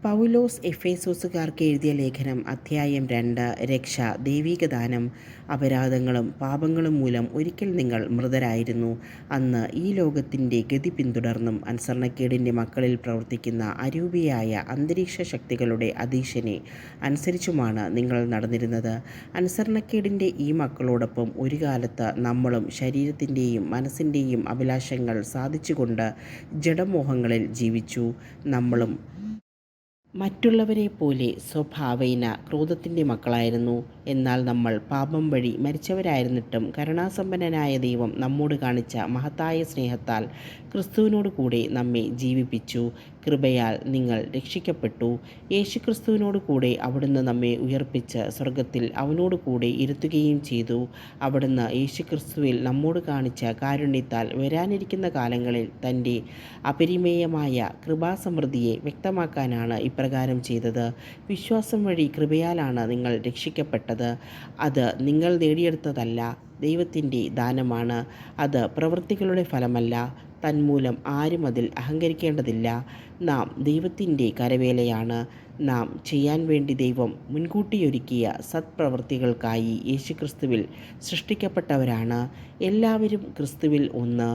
പൗലോസ് എഫേസോസുകാർക്ക് എഴുതിയ ലേഖനം അധ്യായം 2. രക്ഷ, ദൈവിക ദാനം. അപരാധങ്ങളും പാപങ്ങളും മൂലം ഒരിക്കൽ നിങ്ങൾ മൃതരായിരുന്നു. അന്ന് ഈ ലോകത്തിൻ്റെ ഗതി പിന്തുടർന്നും അനുസരണക്കേടിൻ്റെ മക്കളിൽ പ്രവർത്തിക്കുന്ന അരൂപിയായ അന്തരീക്ഷ ശക്തികളുടെ അധീശനെ അനുസരിച്ചുമാണ് നിങ്ങൾ നടന്നിരുന്നത്. അനുസരണക്കേടിൻ്റെ ഈ മക്കളോടൊപ്പം ഒരു കാലത്ത് നമ്മളും ശരീരത്തിൻ്റെയും മനസ്സിൻ്റെയും അഭിലാഷങ്ങൾ സാധിച്ചുകൊണ്ട് ജഡമോഹങ്ങളിൽ ജീവിച്ചു. നമ്മളും മറ്റുള്ളവരെ പോലെ സ്വഭാവേന ക്രോധത്തിൻ്റെ മക്കളായിരുന്നു. എന്നാൽ നമ്മൾ പാപം വഴി മരിച്ചവരായിരുന്നിട്ടും കരുണാസമ്പന്നനായ ദൈവം നമ്മോട് കാണിച്ച മഹത്തായ സ്നേഹത്താൽ ക്രിസ്തുവിനോട് കൂടെ നമ്മെ ജീവിപ്പിച്ചു. കൃപയാൽ നിങ്ങൾ രക്ഷിക്കപ്പെട്ടു. യേശുക്രിസ്തുവിനോട് കൂടെ അവിടുന്ന് നമ്മെ ഉയർപ്പിച്ച് സ്വർഗത്തിൽ അവനോട് കൂടെ ഇരുത്തുകയും ചെയ്തു. അവിടുന്ന് യേശുക്രിസ്തുവിൽ നമ്മോട് കാണിച്ച കാരുണ്യത്താൽ വരാനിരിക്കുന്ന കാലങ്ങളിൽ തൻ്റെ അപരിമേയമായ കൃപാസമൃദ്ധിയെ വ്യക്തമാക്കാനാണ് ഇപ്രകാരം ചെയ്തത്. വിശ്വാസം വഴി കൃപയാലാണ് നിങ്ങൾ രക്ഷിക്കപ്പെട്ടത്. അത് നിങ്ങൾ നേടിയെടുത്തതല്ല, ദൈവത്തിൻ്റെ ദാനമാണ്. അത് പ്രവൃത്തികളുടെ ഫലമല്ല. തന്മൂലം ആരും അതിൽ അഹങ്കരിക്കേണ്ടതില്ല. നാം ദൈവത്തിൻ്റെ കരവേലയാണ്. നാം ചെയ്യാൻ വേണ്ടി ദൈവം മുൻകൂട്ടിയൊരുക്കിയ സത്പ്രവൃത്തികൾക്കായി യേശുക്രിസ്തുവിൽ സൃഷ്ടിക്കപ്പെട്ടവരാണ്. എല്ലാവരും ക്രിസ്തുവിൽ ഒന്ന്.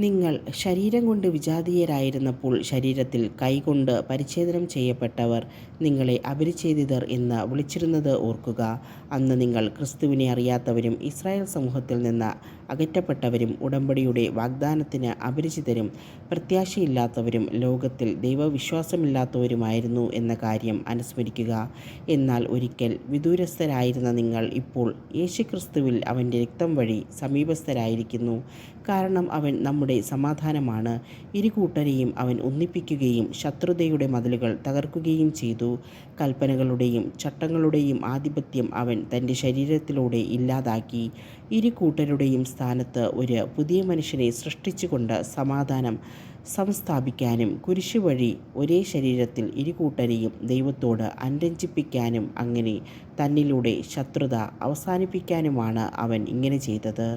നിങ്ങൾ ശരീരം കൊണ്ട് വിജാതീയരായിരുന്നപ്പോൾ ശരീരത്തിൽ കൈകൊണ്ട് പരിച്ഛേദനം ചെയ്യപ്പെട്ടവർ നിങ്ങളെ അപരിച്ഛേദിതർ എന്ന് വിളിച്ചിരുന്നത് ഓർക്കുക. അന്ന് നിങ്ങൾ ക്രിസ്തുവിനെ അറിയാത്തവരും ഇസ്രായേൽ സമൂഹത്തിൽ നിന്ന് അകറ്റപ്പെട്ടവരും ഉടമ്പടിയുടെ വാഗ്ദാനത്തിന് അപരിചിതരും പ്രത്യാശയില്ലാത്തവരും ലോകത്തിൽ ദൈവവിശ്വാസമില്ലാത്തവരുമായിരുന്നു എന്ന കാര്യം അനുസ്മരിക്കുക. എന്നാൽ ഒരിക്കൽ വിദൂരസ്ഥരായിരുന്ന നിങ്ങൾ ഇപ്പോൾ യേശുക്രിസ്തുവിൽ അവൻ്റെ രക്തം വഴി സമീപസ്ഥരായിരിക്കുന്നു. കാരണം അവൻ നമ്മുടെ സമാധാനമാണ്. ഇരുകൂട്ടരെയും അവൻ ഒന്നിപ്പിക്കുകയും ശത്രുതയുടെ മതിലുകൾ തകർക്കുകയും ചെയ്തു. കൽപ്പനകളുടെയും ചട്ടങ്ങളുടെയും ആധിപത്യം അവൻ തൻ്റെ ശരീരത്തിലൂടെ ഇല്ലാതാക്കി. ഇരുകൂട്ടരുടെയും സ്ഥാനത്ത് ഒരു പുതിയ മനുഷ്യനെ സൃഷ്ടിച്ചുകൊണ്ട് സമാധാനം സംസ്ഥാപിക്കാനും കുരിശു വഴി ഒരേ ശരീരത്തിൽ ഇരുകൂട്ടരെയും ദൈവത്തോട് അനുരഞ്ജിപ്പിക്കാനും അങ്ങനെ തന്നിലൂടെ ശത്രുത അവസാനിപ്പിക്കാനുമാണ് അവൻ ഇങ്ങനെ ചെയ്തത്.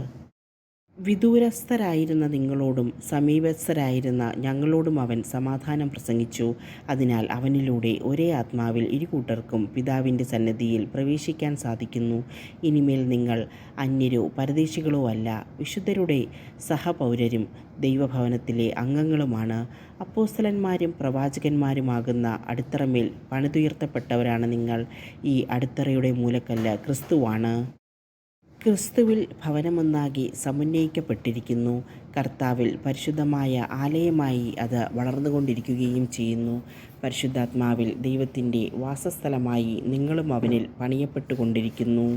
വിദൂരസ്ഥരായിരുന്ന നിങ്ങളോടും സമീപസ്ഥരായിരുന്ന ഞങ്ങളോടും അവൻ സമാധാനം പ്രസംഗിച്ചു. അതിനാൽ അവനിലൂടെ ഒരേ ആത്മാവിൽ ഇരുകൂട്ടർക്കും പിതാവിൻ്റെ സന്നിധിയിൽ പ്രവേശിക്കാൻ സാധിക്കുന്നു. ഇനിമേൽ നിങ്ങൾ അന്യരോ പരദേശികളോ അല്ല, വിശുദ്ധരുടെ സഹപൗരരും ദൈവഭവനത്തിലെ അംഗങ്ങളുമാണ്. അപ്പോസ്തലന്മാരും പ്രവാചകന്മാരുമാകുന്ന അടിത്തറമേൽ പണിതുയർത്തപ്പെട്ടവരാണ് നിങ്ങൾ. ഈ അടിത്തറയുടെ മൂലക്കല്ല് ക്രിസ്തുവാണ്. ക്രിസ്തുവിൽ ഭവനമൊന്നാകെ സമുന്നയിക്കപ്പെട്ടിരിക്കുന്നു. കർത്താവിൽ പരിശുദ്ധമായ ആലയമായി അത് വളർന്നുകൊണ്ടിരിക്കുകയും ചെയ്യുന്നു. പരിശുദ്ധാത്മാവിൽ ദൈവത്തിൻ്റെ വാസസ്ഥലമായി നിങ്ങളും അവനിൽ പണിയപ്പെട്ടുകൊണ്ടിരിക്കുന്നു.